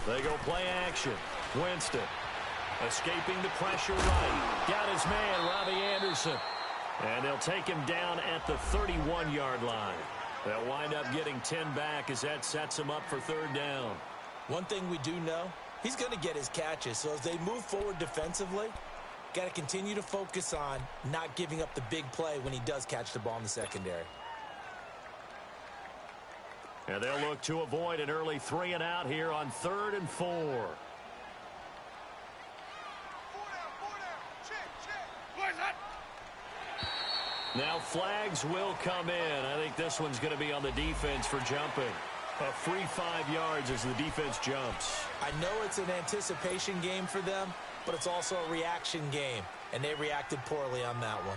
They go play action. Winston escaping the pressure right. Got his man, Robbie Anderson. And they'll take him down at the 31-yard line. They'll wind up getting 10 back as that sets him up for third down. One thing we do know, he's going to get his catches. So as they move forward defensively, got to continue to focus on not giving up the big play when he does catch the ball in the secondary. And they'll look to avoid an early 3 and out here on 3rd and 4. Now flags will come in. I think this one's going to be on the defense for jumping. A free 5 yards as the defense jumps. I know it's an anticipation game for them, but it's also a reaction game, and they reacted poorly on that one.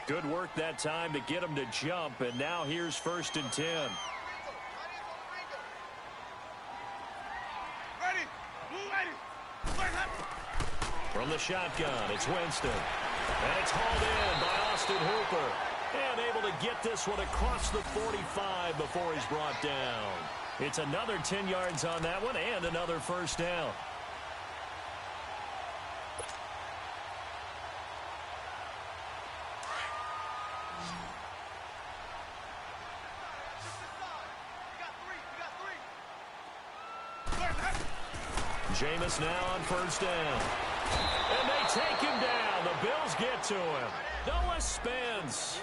Good work that time to get them to jump, and now here's 1st and 10. From the shotgun, it's Winston. And it's hauled in by Austin Hooper. And able to get this one across the 45 before he's brought down. It's another 10 yards on that one and another first down. Jameis now on first down. And they take him down. The Bills get to him. Noah Spence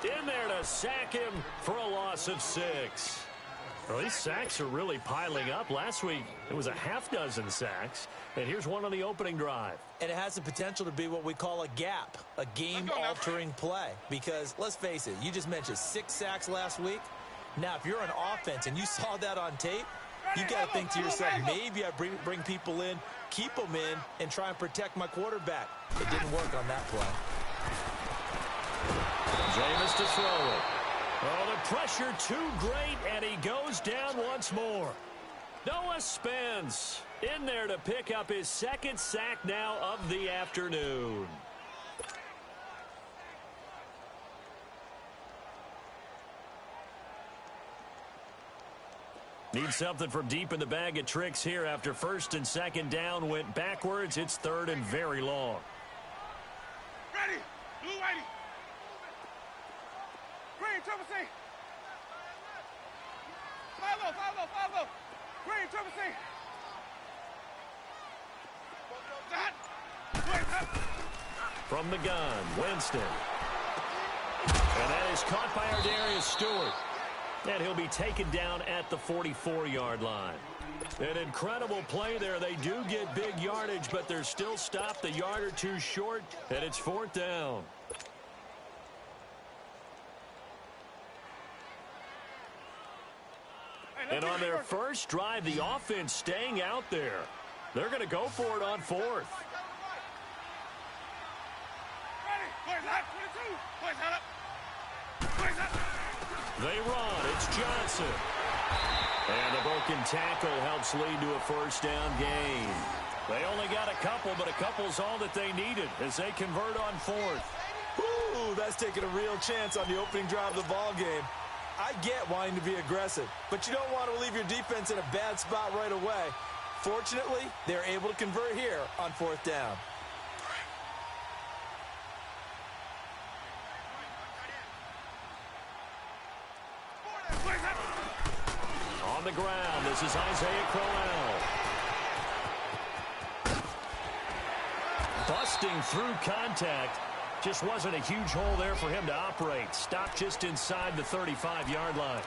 in there to sack him for a loss of 6. Well, these sacks are really piling up. Last week, it was a half-dozen sacks. And here's one on the opening drive. And it has the potential to be what we call a gap, a game-altering play. Because, let's face it, you just mentioned 6 sacks last week. Now, if you're an offense and you saw that on tape, you got to think to yourself, maybe I bring people in, keep them in, and try and protect my quarterback. It didn't work on that play. Jameis to throw it. Oh, the pressure too great, and he goes down once more. Noah Spence in there to pick up his 2nd sack now of the afternoon. Need something from deep in the bag of tricks here after 1st and 2nd down went backwards. It's 3rd and very long. Ready. Blue ready. Green, triple C. 5-0, 5-0, 5-0. Green, triple C. From the gun, Winston. And that is caught by Ardarius Stewart. And he'll be taken down at the 44-yard line. An incredible play there. They do get big yardage, but they're still stopped a yard or two short, and it's 4th down. And on their first drive, the offense staying out there. They're going to go for it on 4th. Ready. Boys up. 22. Boys up. Boys up. They run. It's Johnson. And a broken tackle helps lead to a first down gain. They only got a couple, but a couple's all that they needed as they convert on 4th. Ooh, that's taking a real chance on the opening drive of the ball game. I get wanting to be aggressive, but you don't want to leave your defense in a bad spot right away. Fortunately, they're able to convert here on 4th down. On the ground, this is Isaiah Crowell. Busting through contact. Just wasn't a huge hole there for him to operate. Stopped just inside the 35-yard line.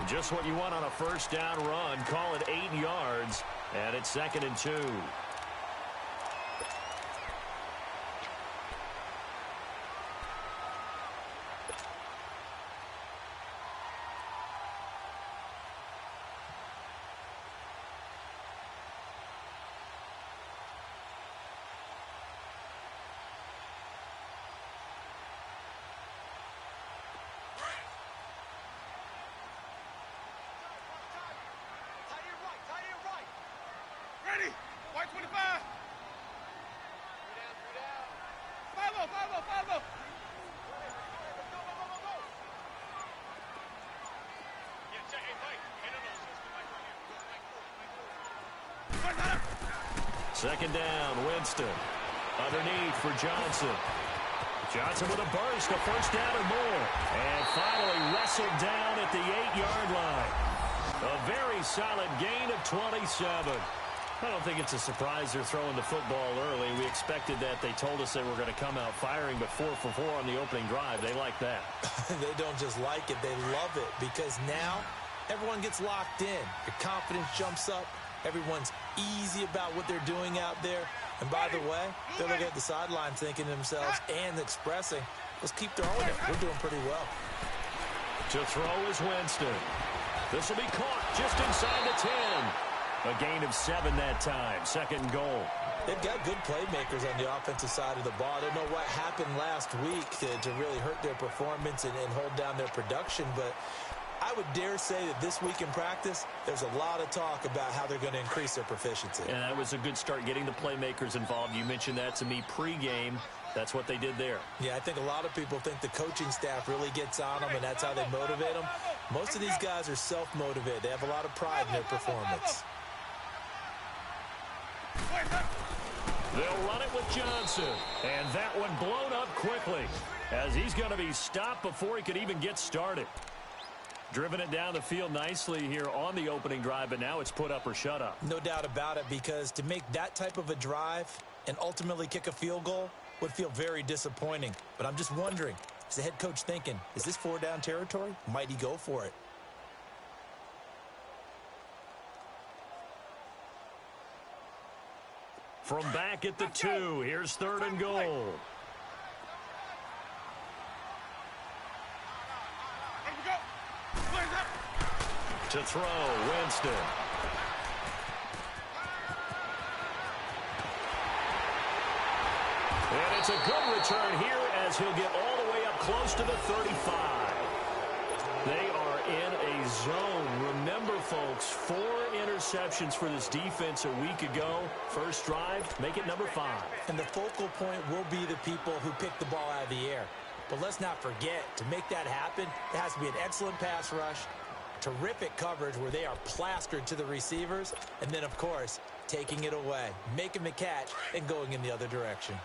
Just what you want on a first down run. Call it 8 yards, and it's 2nd and 2. Ready. White 25. 3 down. 5-0, 5-0, 5-0. Yeah, check. Hey, Mike. Hey, no. Mike right here. Second down, Winston. Underneath for Johnson. Johnson with a burst, a first down or more. And finally wrestled down at the 8-yard line. A very solid gain of 27. I don't think it's a surprise they're throwing the football early. We expected that. They told us they were going to come out firing, but 4 for 4 on the opening drive. They like that. They don't just like it, they love it, because now everyone gets locked in. Your confidence jumps up. Everyone's easy about what they're doing out there. And by the way, they're looking at the sideline thinking to themselves and expressing, let's keep throwing it. We're doing pretty well. To throw is Winston. This will be caught just inside the 10. A gain of 7 that time. Second and goal. They've got good playmakers on the offensive side of the ball. I don't know what happened last week to really hurt their performance and hold down their production, but I would dare say that this week in practice, there's a lot of talk about how they're going to increase their proficiency. And that was a good start, getting the playmakers involved. You mentioned that to me pregame. That's what they did there. Yeah, I think a lot of people think the coaching staff really gets on them, and that's how they motivate them. Most of these guys are self-motivated. They have a lot of pride in their performance. They'll run it with Johnson. And that one blown up quickly, as he's going to be stopped before he could even get started. Driven it down the field nicely here on the opening drive, but now it's put up or shut up. No doubt about it, because to make that type of a drive and ultimately kick a field goal would feel very disappointing. But I'm just wondering, is the head coach thinking, is this 4-down territory? Might he go for it? From back at the 2, here's 3rd and goal. To throw, Winston. And it's a good return here as he'll get all the way up close to the 35. They are in a zone. Remember, folks, 4 interceptions for this defense a week ago. First drive, make it number 5. And the focal point will be the people who pick the ball out of the air. But let's not forget, to make that happen, it has to be an excellent pass rush, terrific coverage where they are plastered to the receivers, and then, of course, taking it away, making the catch, and going in the other direction.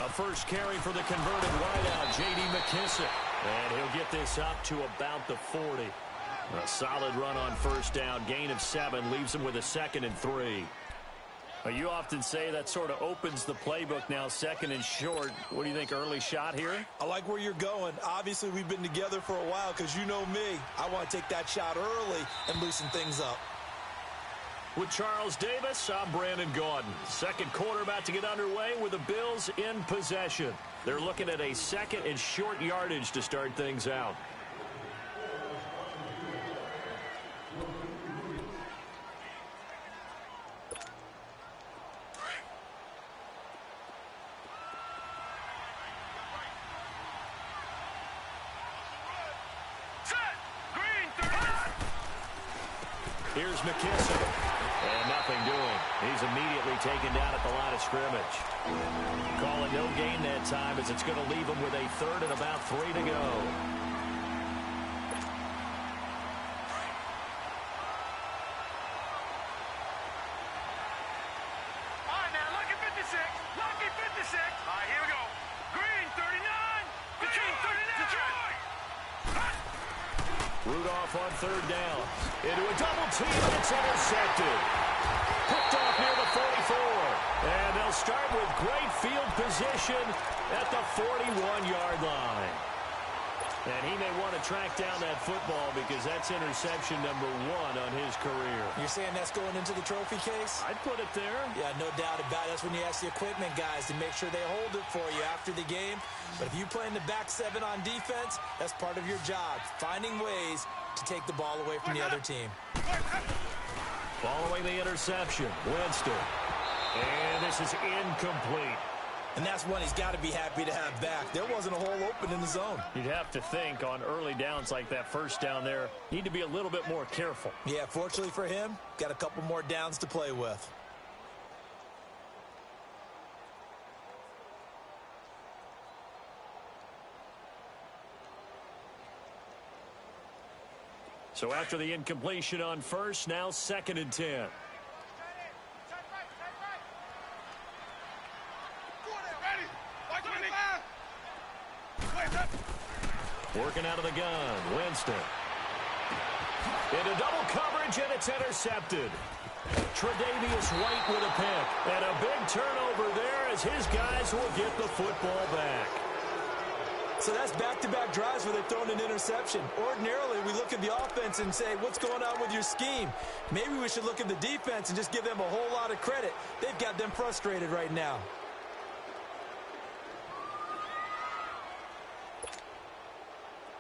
A first carry for the converted wideout, J.D. McKissick. And he'll get this up to about the 40. A solid run on first down, gain of 7, leaves him with a 2nd and 3. You often say that sort of opens the playbook now, 2nd and short. What do you think, early shot here? I like where you're going. Obviously, we've been together for a while because you know me. I want to take that shot early and loosen things up. With Charles Davis, I'm Brandon Gaudin. Second quarter about to get underway with the Bills in possession. They're looking at a 2nd and short yardage to start things out. Here's McKissick. And nothing doing. He's immediately taken down at the line of scrimmage. Calling no gain that time, as it's going to leave him with a 3rd and about 3 to go. All right, now, lucky 56. Lucky 56. All right, here we go. Green, 39. Green, 39. Rudolph on 3rd down. Into a double team, and it's intercepted. Picked off near the 44. And they'll start with great field position at the 41-yard line. And he may want to track down that football because that's interception number 1 on his career. You're saying that's going into the trophy case? I'd put it there. Yeah, no doubt about it. That's when you ask the equipment guys to make sure they hold it for you after the game. But if you play in the back 7 on defense, that's part of your job, finding ways to take the ball away from the other team. Following the interception, Winston. And this is incomplete. And that's one he's got to be happy to have back. There wasn't a hole open in the zone. You'd have to think on early downs like that first down there, need to be a little bit more careful. Yeah, fortunately for him, got a couple more downs to play with. So after the incompletion on first, now 2nd and 10. Working out of the gun, Winston. Into double coverage, and it's intercepted. Tre'Davious White with a pick. And a big turnover there as his guys will get the football back. So that's back-to-back drives where they've thrown an interception. Ordinarily, we look at the offense and say, what's going on with your scheme? Maybe we should look at the defense and just give them a whole lot of credit. They've got them frustrated right now.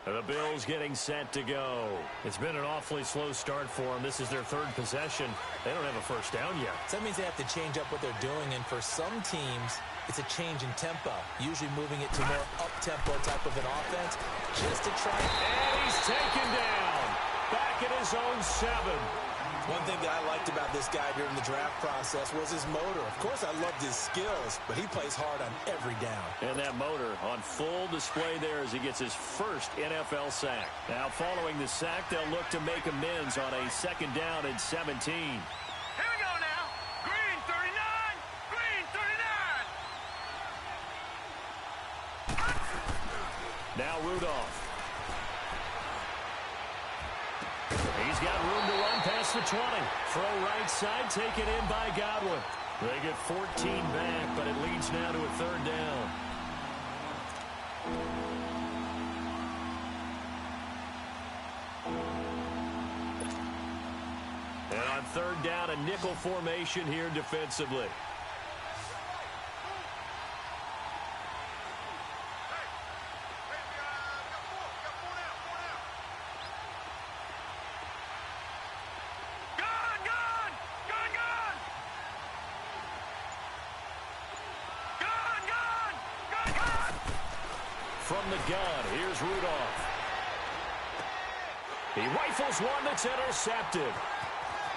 The Bills getting set to go. It's been an awfully slow start for them. This is their 3rd possession. They don't have a first down yet. So that means they have to change up what they're doing, and for some teams, it's a change in tempo, usually moving it to more up-tempo type of an offense, just to try. And he's taken down. Back at his own 7. One thing that I liked about this guy during the draft process was his motor. Of course, I loved his skills, but he plays hard on every down. And that motor on full display there as he gets his first NFL sack. Now, following the sack, they'll look to make amends on a 2nd down and 17. Here we go now. Green 39. Green 39. Now Rudolph. He's got room to run past the 20. Throw right side, taken in by Godwin. They get 14 back, but it leads now to a 3rd down. And on 3rd down, a nickel formation here defensively. From the gun, here's Rudolph. He rifles one that's intercepted.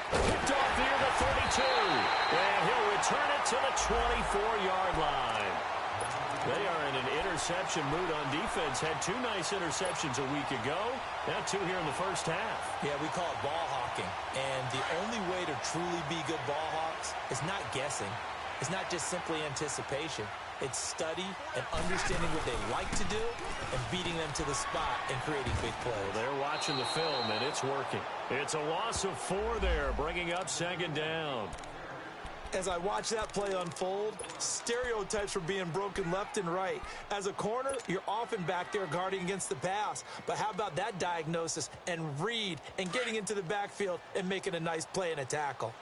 Picked off near the 32. And he'll return it to the 24-yard line. They are in an interception mood on defense. Had 2 nice interceptions a week ago. Now 2 here in the first half. Yeah, we call it ball hawking. And the only way to truly be good ball hawks is not guessing. It's not just simply anticipation. It's study and understanding what they like to do and beating them to the spot and creating big plays. Well, they're watching the film, and it's working. It's a loss of 4 there, bringing up 2nd down. As I watch that play unfold, stereotypes were being broken left and right. As a corner, you're often back there guarding against the pass. But how about that diagnosis and read and getting into the backfield and making a nice play and a tackle?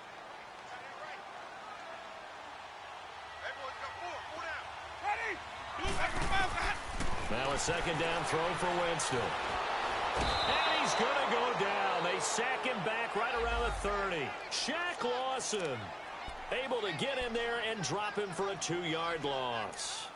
Now a 2nd down throw for Winston. And he's going to go down. They sack him back right around the 30. Shaq Lawson able to get in there and drop him for a 2-yard loss.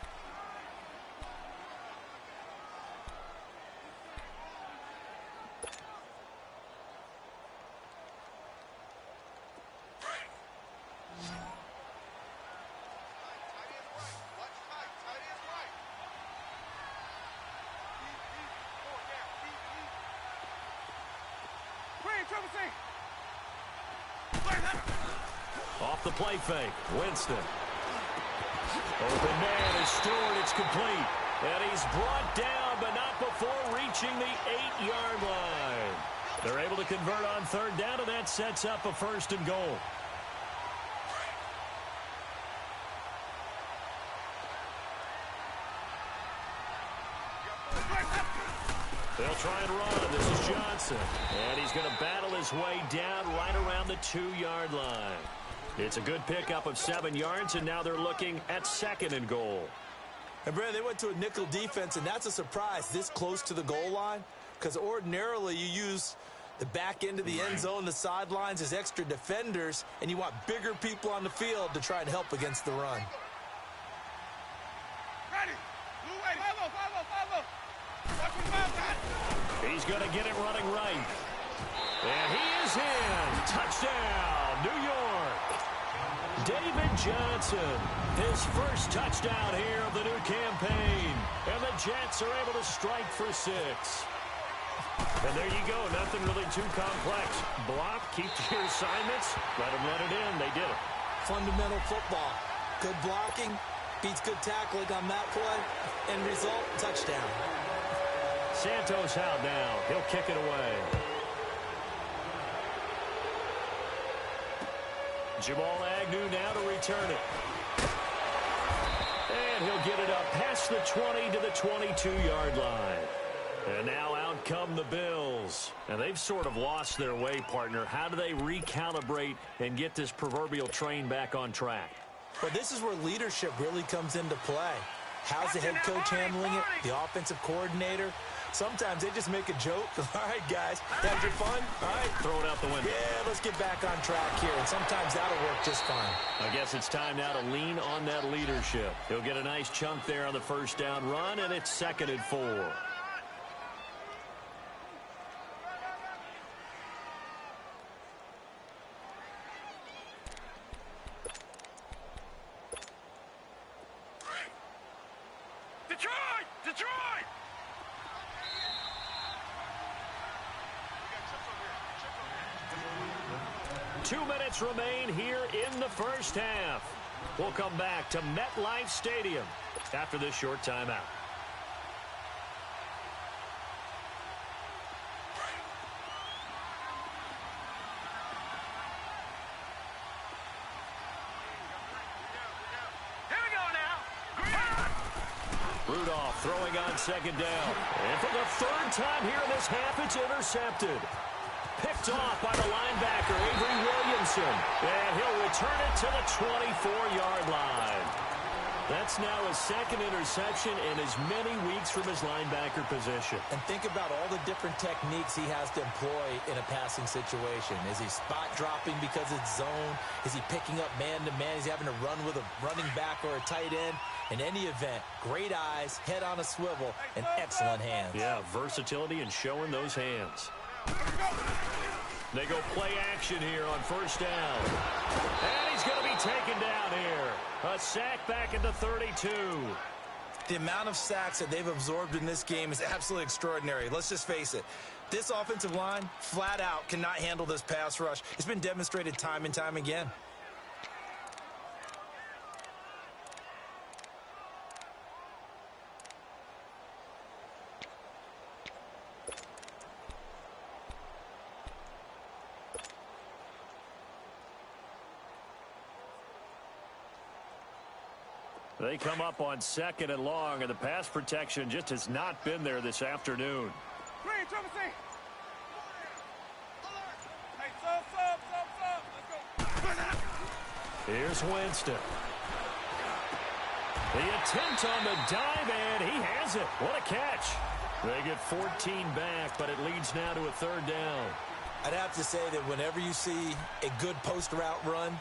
Off the play fake, Winston. Open man is Stewart, it's complete. And he's brought down, but not before reaching the 8-yard line. They're able to convert on 3rd down, and that sets up a 1st and goal. They'll try and run. This is Johnson. And he's going to battle his way down right around the 2-yard line. It's a good pickup of 7 yards, and now they're looking at 2nd and goal. And, Brandon, they went to a nickel defense, and that's a surprise this close to the goal line, because ordinarily you use the back end of the end zone, the sidelines as extra defenders, and you want bigger people on the field to try and help against the run. He's going to get it running right. And he is in. Touchdown, New York. David Johnson, his first touchdown here of the new campaign. And the Jets are able to strike for 6. And there you go. Nothing really too complex. Block, keep to your assignments, let them run it in. They did it. Fundamental football. Good blocking beats good tackling on that play. End result, touchdown. Santos out now. He'll kick it away. Jamal Agnew now to return it. And he'll get it up past the 20 to the 22-yard line. And now out come the Bills. And they've sort of lost their way, partner. How do they recalibrate and get this proverbial train back on track? Well, this is where leadership really comes into play. How's the head coach handling it? The offensive coordinator? Sometimes they just make a joke. All right, guys, had your fun? All right. Throw it out the window. Yeah, let's get back on track here. And sometimes that'll work just fine. I guess it's time now to lean on that leadership. He'll get a nice chunk there on the first down run, and it's 2nd and 4. Detroit! Detroit! 2 minutes remain here in the first half. We'll come back to MetLife Stadium after this short timeout. Rudolph throwing on 2nd down. And for the 3rd time here in this half, it's intercepted. Picked off by the linebacker, Avery Williamson. And he'll return it to the 24-yard line. That's now his 2nd interception in as many weeks from his linebacker position. And think about all the different techniques he has to employ in a passing situation. Is he spot dropping because it's zone? Is he picking up man-to-man? Is he having to run with a running back or a tight end? In any event, great eyes, head on a swivel, and excellent hands. Yeah, versatility and showing those hands. They go play action here on 1st down. And he's going to be taken down here. A sack back at the 32. The amount of sacks that they've absorbed in this game is absolutely extraordinary. Let's just face it. This offensive line, flat out, cannot handle this pass rush. It's been demonstrated time and time again. They come up on 2nd and long, and the pass protection just has not been there this afternoon. Green, triple C. Hey, sub. Let's go. Here's Winston. The attempt on the dive, and he has it. What a catch. They get 14 back, but it leads now to a 3rd down. I'd have to say that whenever you see a good post route run,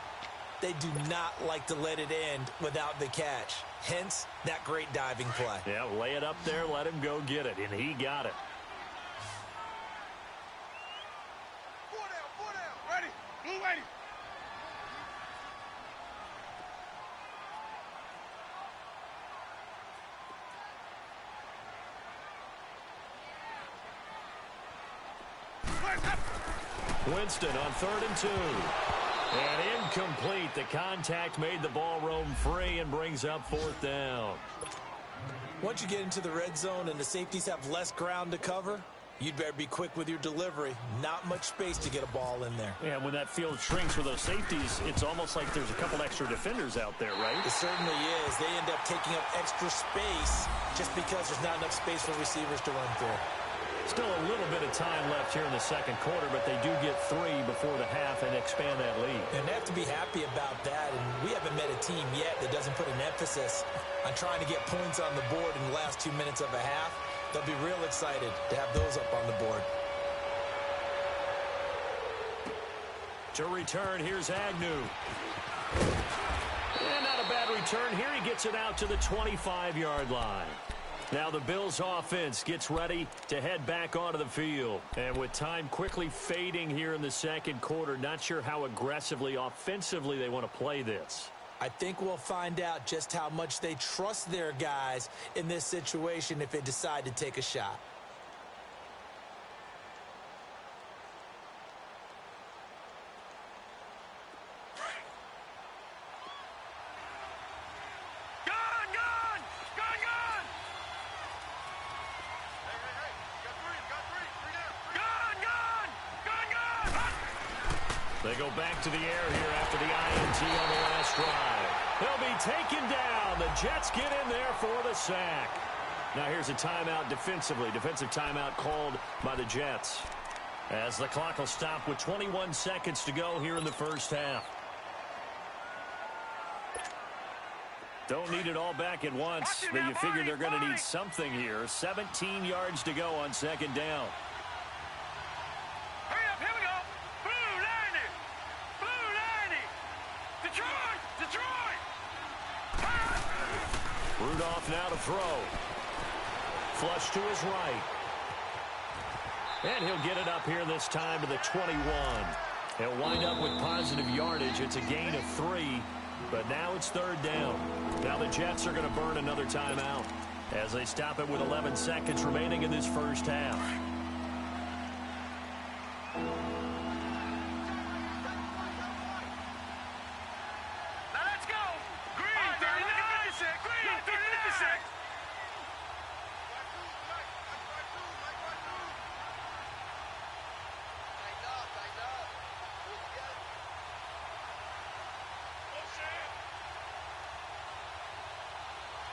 they do not like to let it end without the catch. Hence, that great diving play. Yeah, lay it up there, let him go get it, and he got it. 4 down. Ready. Blue 80. Winston on 3rd and 2. And incomplete. The contact made the ball roam free and brings up 4th down. Once you get into the red zone and the safeties have less ground to cover, you'd better be quick with your delivery. Not much space to get a ball in there. Yeah, when that field shrinks with those safeties, it's almost like there's a couple extra defenders out there, right? It certainly is. They end up taking up extra space just because there's not enough space for receivers to run through. Still a little bit of time left here in the 2nd quarter, but they do get 3 before the half and expand that lead. And they have to be happy about that, and we haven't met a team yet that doesn't put an emphasis on trying to get points on the board in the last 2 minutes of a half. They'll be real excited to have those up on the board. To return, here's Agnew. And not a bad return here. He gets it out to the 25-yard line. Now the Bills offense gets ready to head back onto the field. And with time quickly fading here in the 2nd quarter, not sure how aggressively, offensively they want to play this. I think we'll find out just how much they trust their guys in this situation if they decide to take a shot. They go back to the air here after the INT on the last drive. They'll be taken down. The Jets get in there for the sack. Now here's a timeout defensively. Defensive timeout called by the Jets. As the clock will stop with 21 seconds to go here in the first half. Don't need it all back at once, but you figure they're going to need something here. 17 yards to go on second down. Hurry up, here we go. Blue 90. Blue 90. Detroit. Detroit. Rudolph now to throw. Flush to his right. And he'll get it up here this time to the 21. He'll wind up with positive yardage. It's a gain of 3, but now it's third down. Now the Jets are going to burn another timeout as they stop it with 11 seconds remaining in this first half. Now let's go. Green 39. Green 36.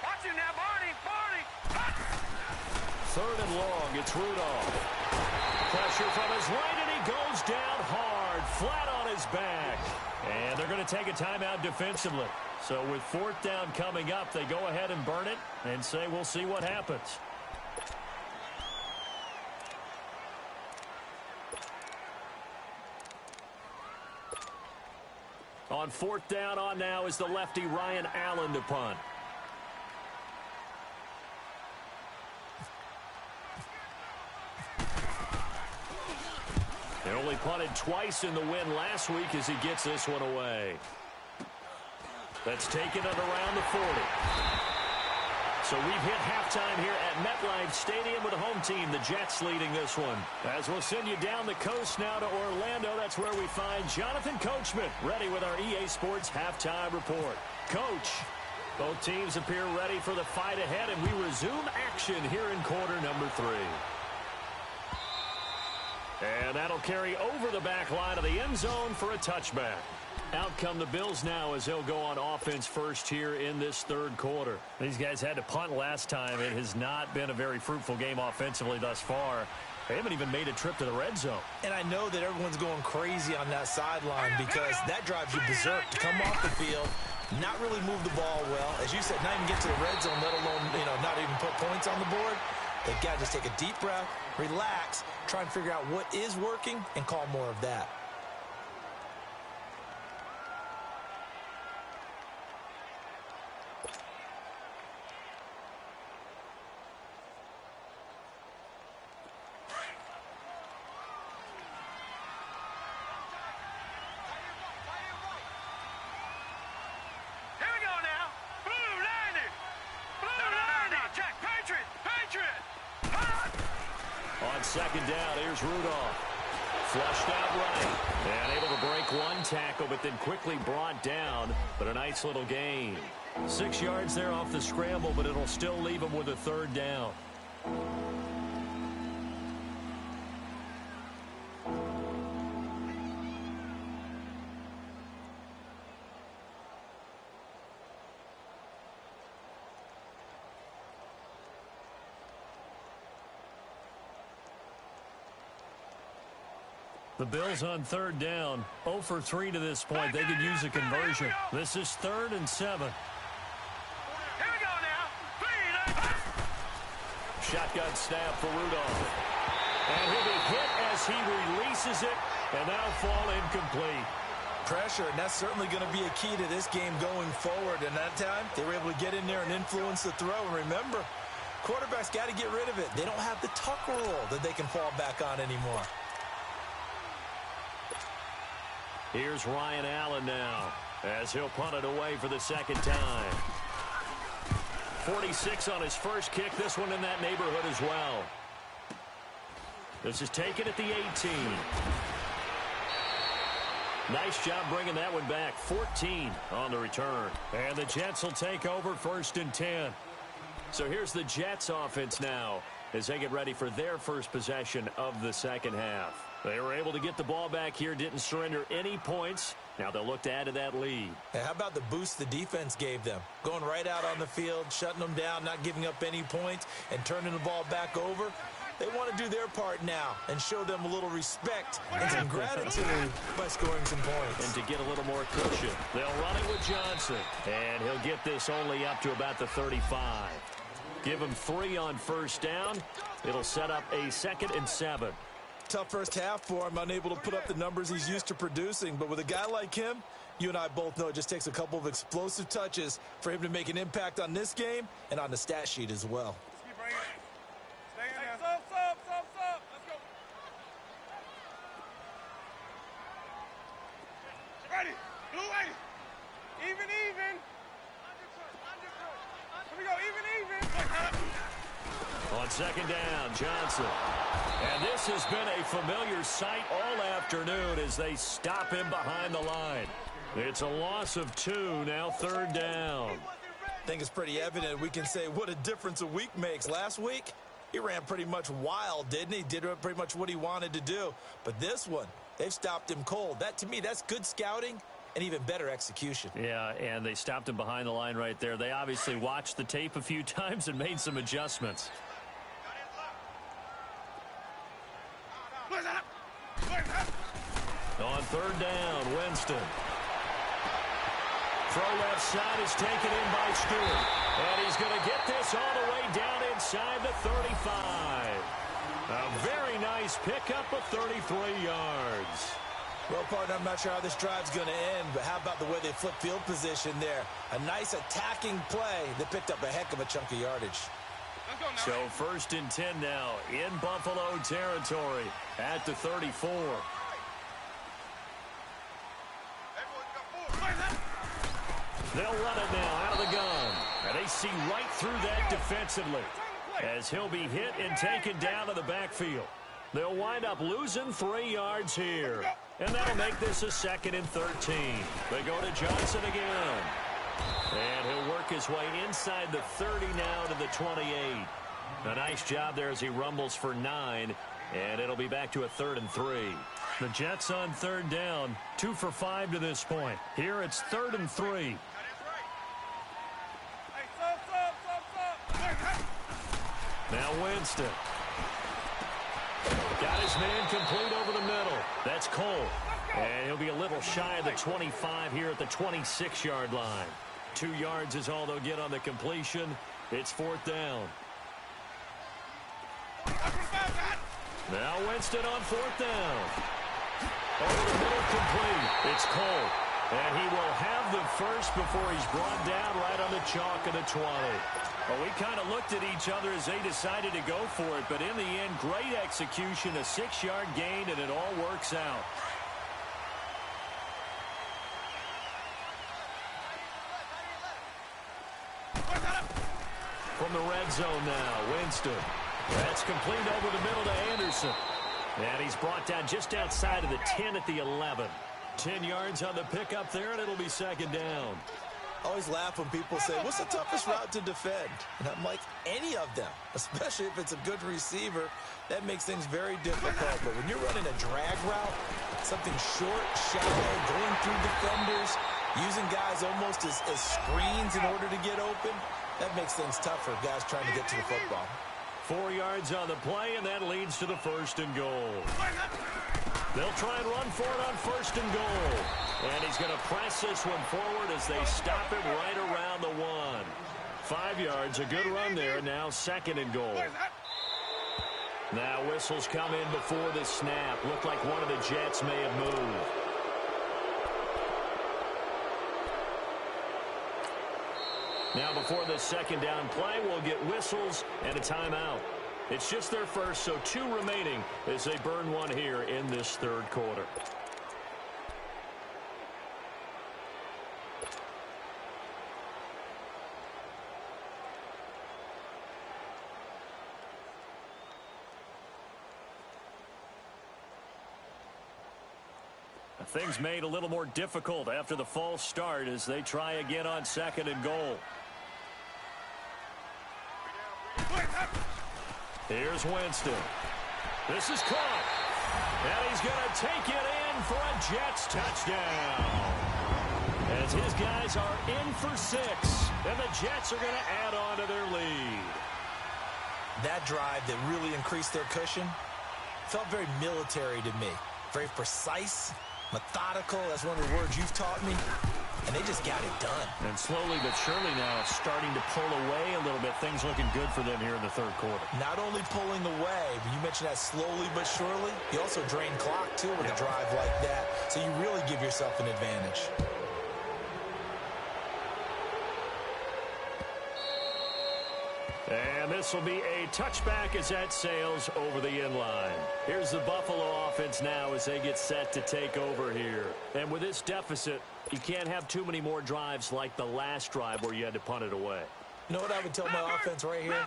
Watch him now, Barney. Third and long, it's Rudolph. Pressure from his right, and he goes down hard, flat on his back. And they're going to take a timeout defensively. So with fourth down coming up, they go ahead and burn it and say we'll see what happens. On fourth down on now is the lefty Ryan Allen to punt. They only punted twice in the win last week as he gets this one away. That's taken it around the 40. So we've hit halftime here at MetLife Stadium with the home team, the Jets, leading this one. As we'll send you down the coast now to Orlando, that's where we find Jonathan Coachman, ready with our EA Sports halftime report. Coach, both teams appear ready for the fight ahead, and we resume action here in quarter number 3. And that'll carry over the back line of the end zone for a touchback. Out come the Bills now as they'll go on offense first here in this third quarter. These guys had to punt last time. It has not been a very fruitful game offensively thus far. They haven't even made a trip to the red zone. And I know that everyone's going crazy on that sideline because that drives you berserk to come off the field, not really move the ball well. As you said, not even get to the red zone, let alone, not even put points on the board. They've got to just take a deep breath, relax, try and figure out what is working, and call more of that. Here we go now. Blue 90. Blue 90. Check. Patriot. On second down, here's Rudolph. Flushed out right. And able to break one tackle, but then quickly brought down. But a nice little gain. 6 yards there off the scramble, but it'll still leave him with a third down. The Bills on third down, 0 for 3 to this point. They could use a conversion. This is 3rd and 7. Here we go now. Shotgun snap for Rudolph. And he'll be hit as he releases it, and that'll fall incomplete. Pressure, and that's certainly going to be a key to this game going forward. And that time, they were able to get in there and influence the throw. And remember, quarterbacks got to get rid of it. They don't have the tuck rule that they can fall back on anymore. Here's Ryan Allen now as he'll punt it away for the second time. 46 on his first kick. This one in that neighborhood as well. This is taken at the 18. Nice job bringing that one back. 14 on the return. And the Jets will take over 1st and 10. So here's the Jets offense now as they get ready for their first possession of the second half. They were able to get the ball back here, didn't surrender any points. Now they'll look to add to that lead. Hey, how about the boost the defense gave them? Going right out on the field, shutting them down, not giving up any points, and turning the ball back over. They want to do their part now and show them a little respect and some gratitude by scoring some points. And to get a little more cushion, they'll run it with Johnson. And he'll get this only up to about the 35. Give him 3 on first down. It'll set up a 2nd and 7. Tough first half for him, unable to put up the numbers he's used to producing. But with a guy like him, you and I both know it just takes a couple of explosive touches for him to make an impact on this game and on the stat sheet as well. Ready. Blue ready. Even. Here we go, even. On 2nd down, Johnson. And this has been a familiar sight all afternoon as they stop him behind the line. It's a loss of 2, now 3rd down. I think it's pretty evident. We can say what a difference a week makes. Last week, he ran pretty much wild, didn't he? Did pretty much what he wanted to do. But this one, they've stopped him cold. That, to me, that's good scouting and even better execution. Yeah, and they stopped him behind the line right there. They obviously watched the tape a few times and made some adjustments. On 3rd down, Winston. Throw left side is taken in by Stewart. And he's going to get this all the way down inside the 35. A very nice pickup of 33 yards. Well, partner, I'm not sure how this drive's going to end, but how about the way they flip field position there? A nice attacking play that picked up a heck of a chunk of yardage. So 1st and 10 now in Buffalo territory at the 34. They'll run it now out of the gun. And they see right through that defensively as he'll be hit and taken down to the backfield. They'll wind up losing 3 yards here. And that'll make this a 2nd and 13. They go to Johnson again. And he'll work his way inside the 30 now to the 28. A nice job there as he rumbles for 9. And it'll be back to a 3rd and 3. The Jets on 3rd down, 2 for 5 to this point. Here it's 3rd and 3. Now Winston. Got his man complete over the middle. That's Cole. And he'll be a little shy of the 25 here at the 26-yard line. 2 yards is all they'll get on the completion. It's 4th down. Now Winston on 4th down. Over the middle complete. It's Cole. And he will have the first before he's brought down right on the chalk of the 20. Well, we kind of looked at each other as they decided to go for it. But in the end, great execution, a 6-yard gain, and it all works out. From the red zone now, Winston. That's complete over the middle to Anderson. And he's brought down just outside of the 10 at the 11. 10 yards on the pickup there, and it'll be 2nd down. I always laugh when people say, what's the toughest route to defend? And I'm like, any of them, especially if it's a good receiver. That makes things very difficult. But when you're running a drag route, something short, shallow, going through defenders, using guys almost as screens in order to get open, that makes things tough for guys trying to get to the football. 4 yards on the play, and that leads to the 1st and goal. They'll try and run for it on 1st and goal. And he's going to press this one forward as they stop him right around the 1. 5 yards, a good run there. Now 2nd and goal. Now whistles come in before the snap. Looked like one of the Jets may have moved. Now before the 2nd down play, we'll get whistles and a timeout. It's just their first, so 2 remaining as they burn one here in this 3rd quarter. Things made a little more difficult after the false start as they try again on 2nd and goal. Here's Winston. This is caught. And he's going to take it in for a Jets touchdown. As his guys are in for 6, and the Jets are going to add on to their lead. That drive that really increased their cushion felt very military to me. Very precise, methodical. That's one of the words you've taught me. And they just got it done. And slowly but surely now starting to pull away a little bit. Things looking good for them here in the third quarter. Not only pulling away, but you mentioned that slowly but surely. You also drain clock, too, with a drive like that. So you really give yourself an advantage. And this will be a touchback as that sails over the end line. Here's the Buffalo offense now as they get set to take over here. And with this deficit, you can't have too many more drives like the last drive where you had to punt it away. You know what I would tell my offense right here?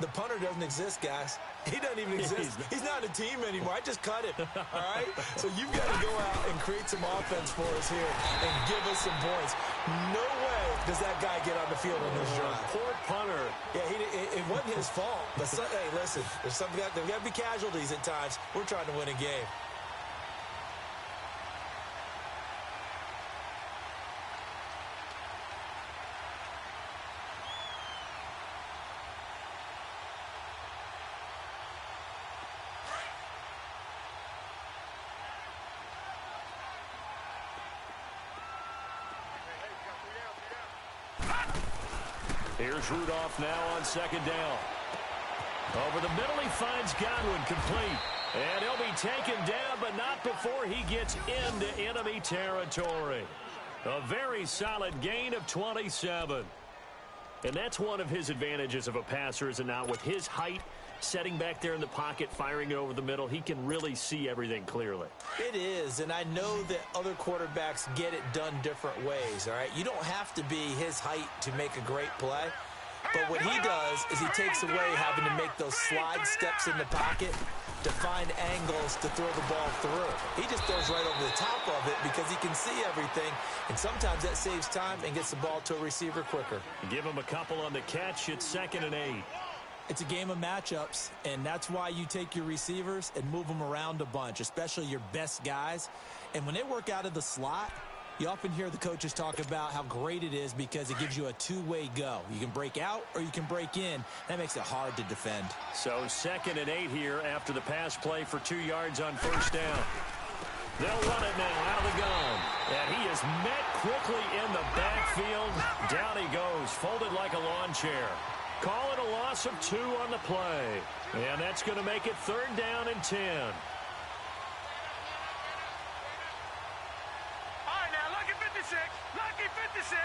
The punter doesn't exist, guys. He doesn't even exist. He's not a team anymore. I just cut him, all right? So you've got to go out and create some offense for us here and give us some points. No way does that guy get on the field on this drive. Poor punter. Yeah, it wasn't his fault. But hey, listen, there's got to be casualties at times. We're trying to win a game. Here's Rudolph now on second down. Over the middle, he finds Godwin complete. And he'll be taken down, but not before he gets into enemy territory. A very solid gain of 27. And that's one of his advantages of a passer, is it not? With his height, setting back there in the pocket, firing it over the middle, he can really see everything clearly. It is, and I know that other quarterbacks get it done different ways, all right? You don't have to be his height to make a great play, but what he does is he takes away having to make those slide steps in the pocket to find angles to throw the ball through. He just throws right over the top of it because he can see everything, and sometimes that saves time and gets the ball to a receiver quicker. Give him a couple on the catch. It's 2nd and 8. It's a game of matchups, and that's why you take your receivers and move them around a bunch, especially your best guys. And when they work out of the slot, you often hear the coaches talk about how great it is because it gives you a two-way go. You can break out or you can break in. That makes it hard to defend. So 2nd and 8 here after the pass play for 2 yards on first down. They'll run it now out of the gun. And he is met quickly in the backfield. Down he goes, folded like a lawn chair. Call it a loss of 2 on the play. And that's going to make it 3rd down and 10. All right, now, lucky 56. Lucky 56.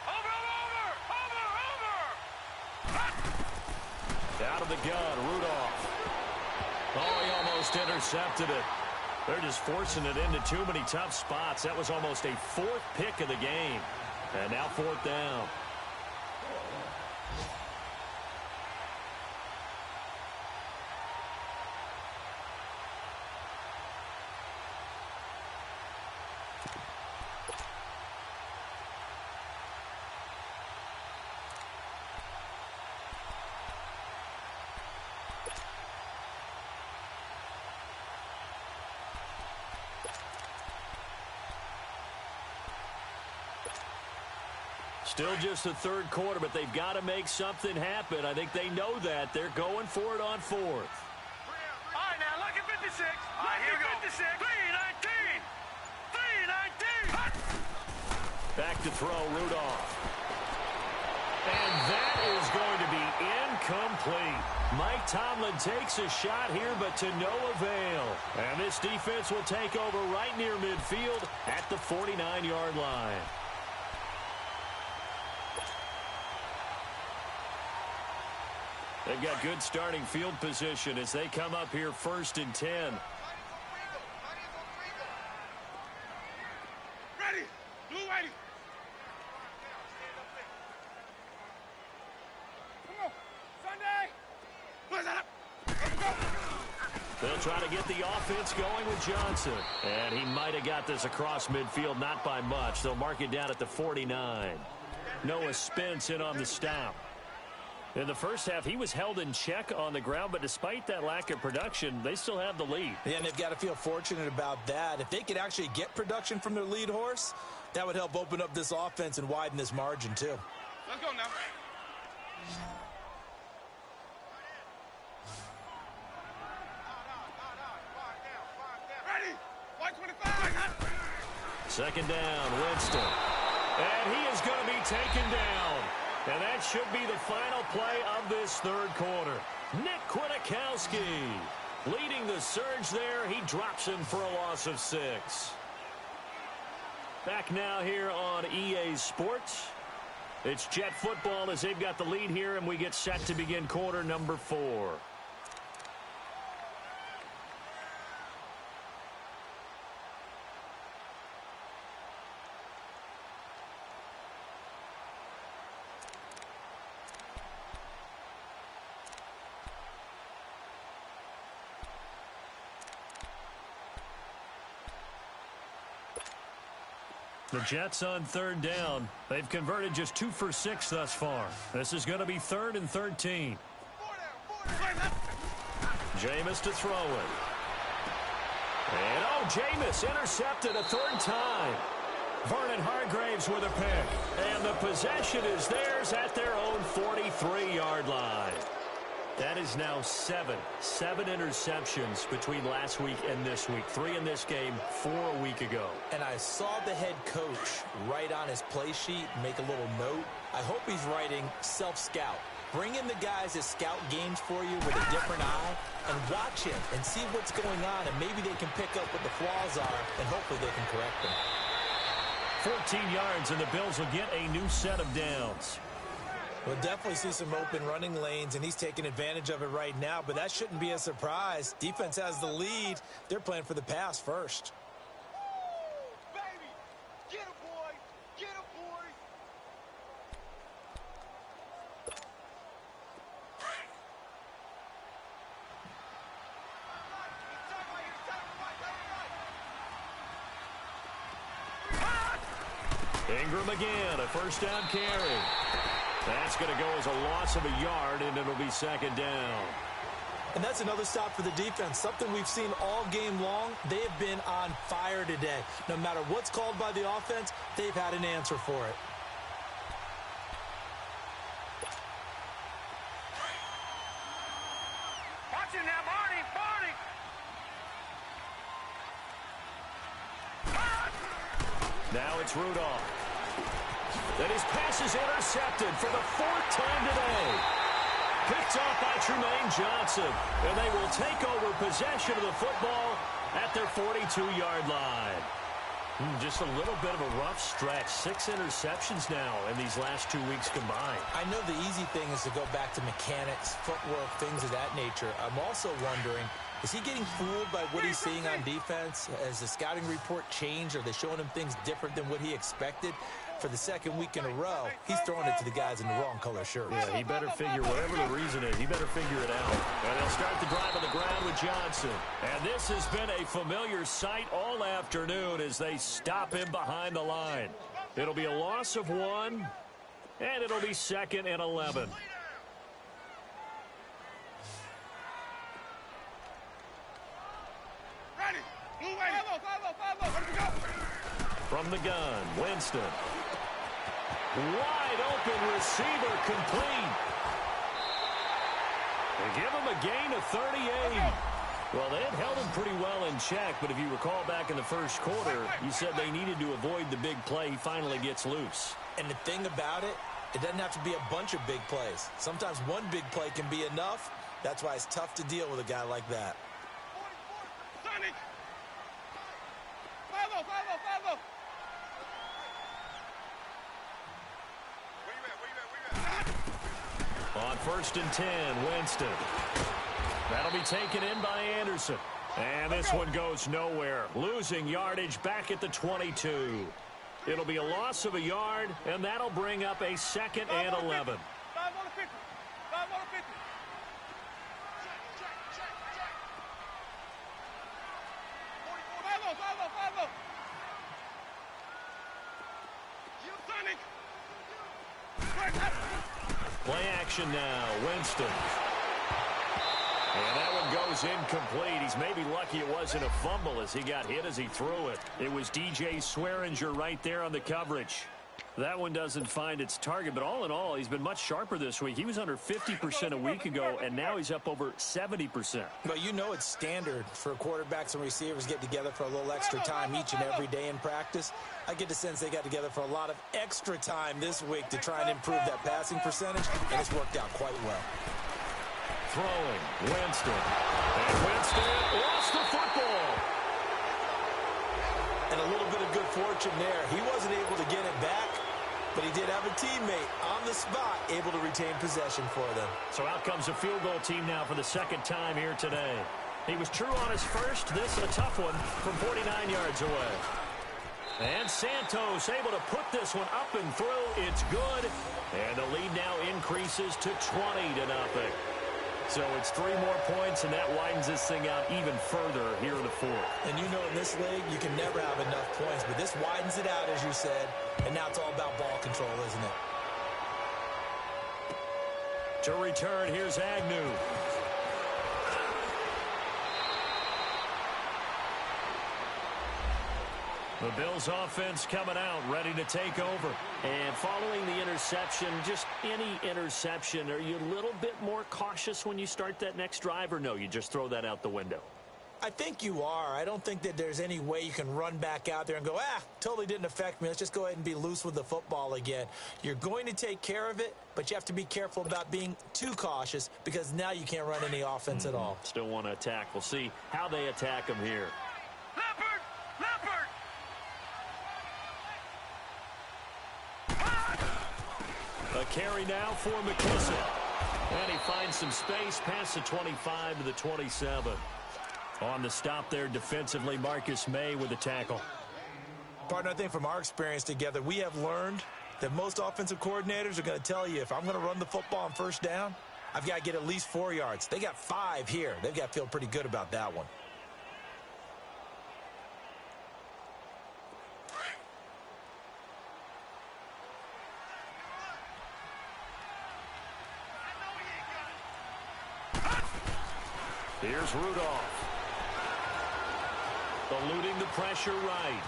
Over. Out of the gun, Rudolph. Oh, he almost intercepted it. They're just forcing it into too many tough spots. That was almost a 4th pick of the game. And now 4th down. Still just the 3rd quarter, but they've got to make something happen. I think they know that. They're going for it on 4th. All right, now, lucky 56. Lucky 56. 319. 319. Back to throw, Rudolph. And that is going to be incomplete. Mike Tomlin takes a shot here, but to no avail. And this defense will take over right near midfield at the 49-yard line. They've got good starting field position as they come up here 1st and 10. Ready. Blue ready. Come on. Sunday. What's up? Let's go. They'll try to get the offense going with Johnson. And he might have got this across midfield, not by much. They'll mark it down at the 49. Noah Spence in on the stop. In the first half, he was held in check on the ground, but despite that lack of production, they still have the lead. Yeah, and they've got to feel fortunate about that. If they could actually get production from their lead horse, that would help open up this offense and widen this margin too. Let's go now. Ready? 125. Second down, Winston. And he is going to be taken down. And that should be the final play of this third quarter. Nick Kwiatkowski leading the surge there. He drops him for a loss of 6. Back now here on EA Sports. It's Jet football as they've got the lead here, and we get set to begin quarter number 4. The Jets on third down. They've converted just 2 for 6 thus far. This is going to be 3rd and 13. Jameis to throw it. And, oh, Jameis intercepted a 3rd time. Vernon Hargreaves with a pick. And the possession is theirs at their own 43-yard line. That is now 7 interceptions between last week and this week. 3 in this game, 4 a week ago. And I saw the head coach write on his play sheet, make a little note. I hope he's writing self-scout. Bring in the guys that scout games for you with a different eye and watch him and see what's going on, and maybe they can pick up what the flaws are, and hopefully they can correct them. 14 yards, and the Bills will get a new set of downs. We'll definitely see some open running lanes, and he's taking advantage of it right now, but that shouldn't be a surprise. Defense has the lead. They're playing for the pass first. Baby, get a boy, get a boy. Ingram again, a first down carry. That's going to go as a loss of a yard, and it'll be 2nd down. And that's another stop for the defense, something we've seen all game long. They have been on fire today. No matter what's called by the offense, they've had an answer for it. Watch it now, Barney, Barney. Now it's Rudolph. And his pass is intercepted for the 4th time today. Picked off by Trumaine Johnson. And they will take over possession of the football at their 42-yard line. Just a little bit of a rough stretch. 6 interceptions now in these last 2 weeks combined. I know the easy thing is to go back to mechanics, footwork, things of that nature. I'm also wondering, is he getting fooled by what he's seeing on defense? Has the scouting report changed? Are they showing him things different than what he expected? For the 2nd week in a row, he's throwing it to the guys in the wrong color shirts. Yeah, he better figure, whatever the reason is, he better figure it out. And they'll start the drive on the ground with Johnson. And this has been a familiar sight all afternoon as they stop him behind the line. It'll be a loss of 1, and it'll be 2nd and 11. Ready, move ready. 5-0, ready to go. From the gun, Winston. Wide open receiver complete. They give him a gain of 38. Well, they had held him pretty well in check, but if you recall back in the first quarter, you said they needed to avoid the big play. He finally gets loose. And the thing about it, it doesn't have to be a bunch of big plays. Sometimes one big play can be enough. That's why it's tough to deal with a guy like that. Sonic. 5-0. On 1st and 10, Winston. That'll be taken in by Anderson. And this one goes nowhere. Losing yardage back at the 22. It'll be a loss of a yard, and that'll bring up a 2nd and 11. 5 on the 50. 5 on the 50. Play action now. Winston. And that one goes incomplete. He's maybe lucky it wasn't a fumble as he got hit as he threw it. It was DJ Swearinger right there on the coverage. That one doesn't find its target, but all in all, he's been much sharper this week. He was under 50% a week ago, and now he's up over 70%. But you know it's standard for quarterbacks and receivers get together for a little extra time each and every day in practice. I get the sense they got together for a lot of extra time this week to try and improve that passing percentage, and it's worked out quite well. Throwing, Winston. And Winston lost the football. And a little bit of good fortune there. He wasn't able to get it back, but he did have a teammate on the spot able to retain possession for them. So out comes a field goal team now for the second time here today. He was true on his first. This a tough one from 49 yards away. And Santos able to put this one up and through. It's good. And the lead now increases to 20-0. So it's 3 more points, and that widens this thing out even further here in the fourth. And you know in this league, you can never have enough points, but this widens it out, as you said, and now it's all about ball control, isn't it? To return, here's Agnew. The Bills offense coming out, ready to take over. And following the interception, just any interception, are you a little bit more cautious when you start that next drive, or no, you just throw that out the window? I think you are. I don't think that there's any way you can run back out there and go, totally didn't affect me. Let's just go ahead and be loose with the football again. You're going to take care of it, but you have to be careful about being too cautious because now you can't run any offense at all. Still want to attack. We'll see how they attack them here. Leopard! Leopard! A carry now for McKissick. And he finds some space past the 25 to the 27. On the stop there defensively, Marcus May with the tackle. Partner, I think from our experience together, we have learned that most offensive coordinators are going to tell you, if I'm going to run the football on first down, I've got to get at least 4 yards. They got 5 here. They've got to feel pretty good about that one. Here's Rudolph. Eluding the pressure right.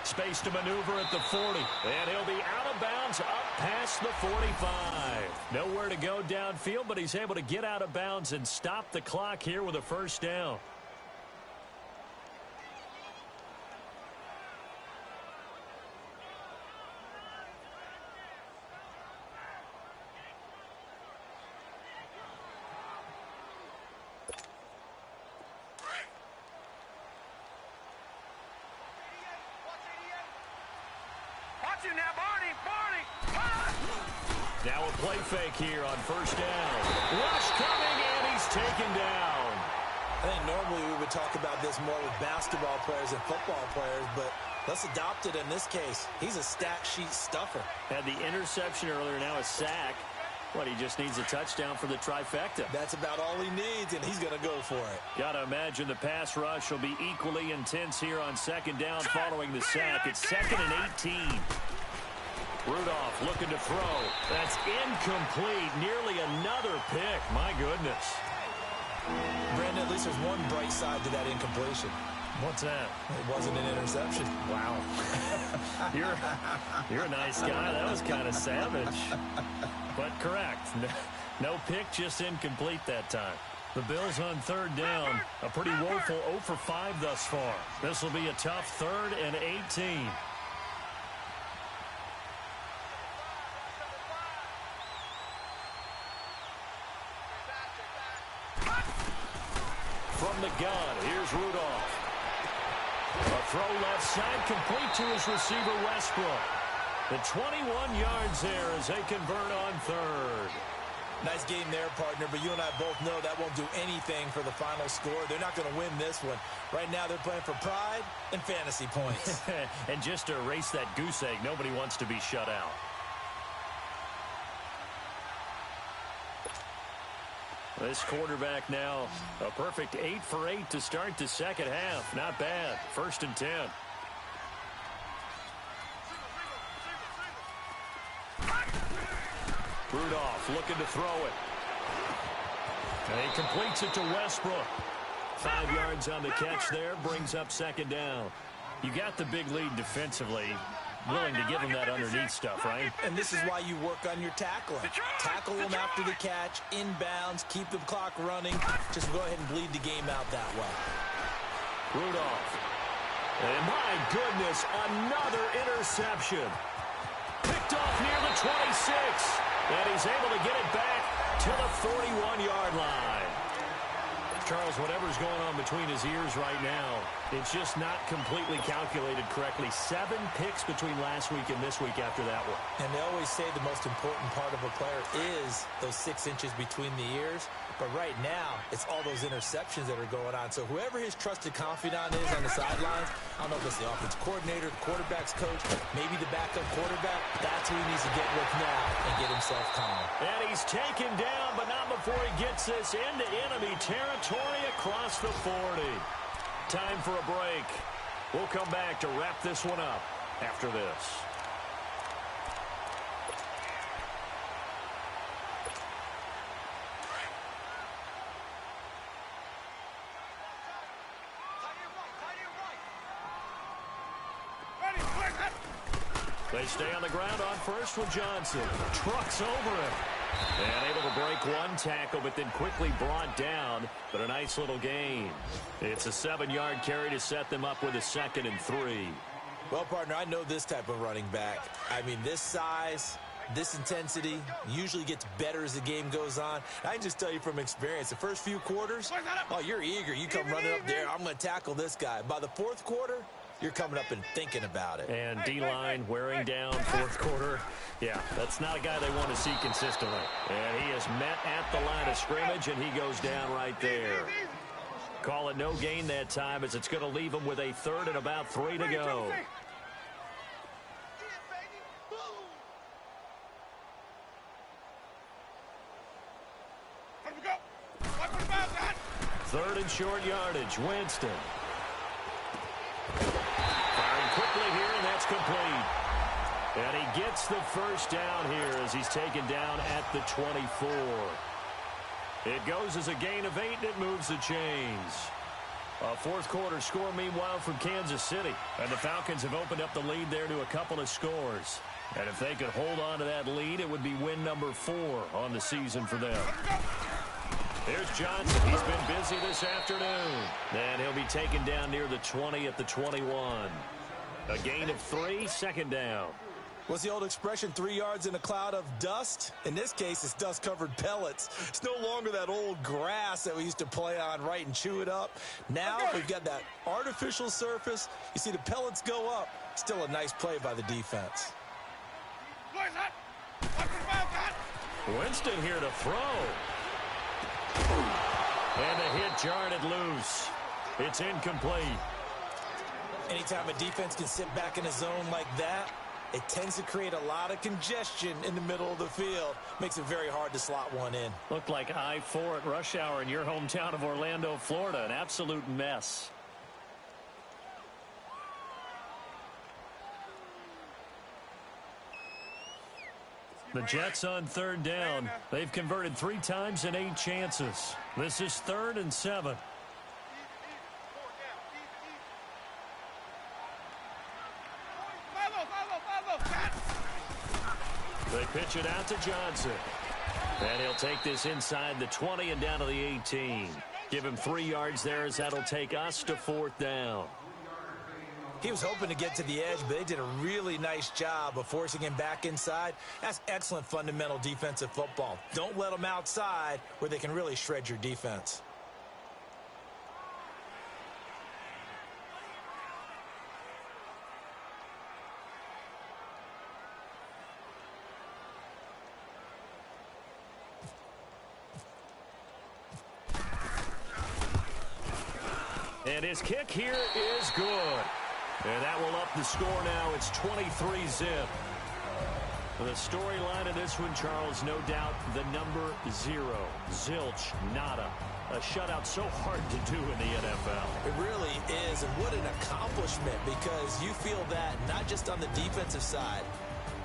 Space to maneuver at the 40. And he'll be out of bounds up past the 45. Nowhere to go downfield, but he's able to get out of bounds and stop the clock here with a first down. Now a play fake here on first down. Rush coming, and he's taken down. I think normally we would talk about this more with basketball players and football players, but let's adopt it in this case. He's a stat sheet stuffer. Had the interception earlier, now a sack. What, he just needs a touchdown for the trifecta. That's about all he needs, and he's going to go for it. Got to imagine the pass rush will be equally intense here on second down following the sack. It's 2nd and 18. Rudolph looking to throw. That's incomplete. Nearly another pick. My goodness. Brandon, at least there's one bright side to that incompletion. What's that? It wasn't an interception. Wow. You're a nice guy. That was kind of savage. But correct. No pick, just incomplete that time. The Bills on third down. A pretty woeful 0 for 5 thus far. This will be a tough 3rd and 18. From the gun, here's Rudolph. A throw left side, complete to his receiver, Westbrook. The 21 yards there as they convert on 3rd. Nice game there, partner, but you and I both know that won't do anything for the final score. They're not going to win this one. Right now they're playing for pride and fantasy points. And just to erase that goose egg, nobody wants to be shut out. This quarterback now, a perfect 8 for 8 to start the second half. Not bad. 1st and 10. Rudolph looking to throw it. And he completes it to Westbrook. 5 yards on the catch there, brings up second down. You got the big lead defensively. Willing to give him that underneath stuff, right? And this is why you work on your tackling. Tackle them after the catch, inbounds, keep the clock running. Just go ahead and bleed the game out that way. Rudolph. And my goodness, another interception. Picked off near the 26. And he's able to get it back to the 41-yard line. Charles, whatever's going on between his ears right now, it's just not completely calculated correctly. 7 picks between last week and this week after that one. And they always say the most important part of a player is those 6 inches between the ears. But right now, it's all those interceptions that are going on. So whoever his trusted confidant is on the sidelines, I don't know if it's the offensive coordinator, the quarterback's coach, maybe the backup quarterback, that's who he needs to get with now and get himself calm. And he's taken down, but not before he gets this into enemy territory across the 40. Time for a break. We'll come back to wrap this one up after this. They stay on the ground on first with Johnson. Trucks over him. And able to break one tackle, but then quickly brought down. But a nice little gain. It's a 7-yard carry to set them up with a 2nd and 3. Well, partner, I know this type of running back. I mean, this size, this intensity usually gets better as the game goes on. I can just tell you from experience, the first few quarters, oh, you're eager. You come running up there, I'm going to tackle this guy. By the 4th quarter, you're coming up and thinking about it. And D-line wearing down 4th quarter. Yeah, that's not a guy they want to see consistently. And he is met at the line of scrimmage, and he goes down right there. Call it no gain that time, as it's going to leave him with a 3rd and about 3 to go. Third and short yardage, Winston. Firing quickly here, and that's complete. And he gets the first down here as he's taken down at the 24. It goes as a gain of 8, and it moves the chains. A 4th quarter score, meanwhile, from Kansas City. And the Falcons have opened up the lead there to a couple of scores. And if they could hold on to that lead, it would be win number 4 on the season for them. Here's Johnson. He's been busy this afternoon. And he'll be taken down near the 20 at the 21. A gain of 3, 2nd down. What's the old expression, 3 yards in a cloud of dust? In this case, it's dust-covered pellets. It's no longer that old grass that we used to play on, right, and chew it up. Now we've got that artificial surface. You see the pellets go up. Still a nice play by the defense. Winston here to throw. And the hit jarred it loose. It's incomplete. Anytime a defense can sit back in a zone like that, it tends to create a lot of congestion in the middle of the field. Makes it very hard to slot one in. Looked like I-4 at rush hour in your hometown of Orlando, Florida. An absolute mess. The Jets on 3rd down. They've converted 3 times in 8 chances. This is 3rd and 7. They pitch it out to Johnson. And he'll take this inside the 20 and down to the 18. Give him 3 yards there, as that'll take us to 4th down. He was hoping to get to the edge, but they did a really nice job of forcing him back inside. That's excellent fundamental defensive football. Don't let them outside where they can really shred your defense. And his kick here is good. And that will up the score now. It's 23-zip. The storyline of this one, Charles, no doubt the number 0. Zilch, nada. A shutout so hard to do in the NFL. It really is, and what an accomplishment, because you feel that not just on the defensive side,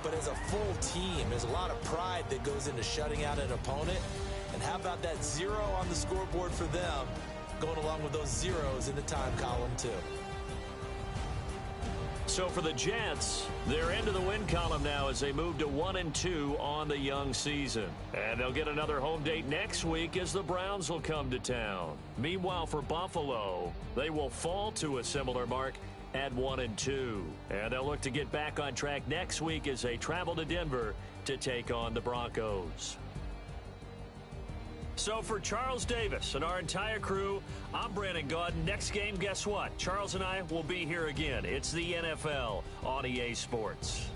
but as a full team, there's a lot of pride that goes into shutting out an opponent. And how about that 0 on the scoreboard for them, going along with those zeros in the time column, too. So for the Jets, they're into the win column now as they move to 1-2 on the young season. And they'll get another home date next week as the Browns will come to town. Meanwhile, for Buffalo, they will fall to a similar mark at 1-2. And they'll look to get back on track next week as they travel to Denver to take on the Broncos. So for Charles Davis and our entire crew, I'm Brandon Gaudin. Next game, guess what? Charles and I will be here again. It's the NFL on EA Sports.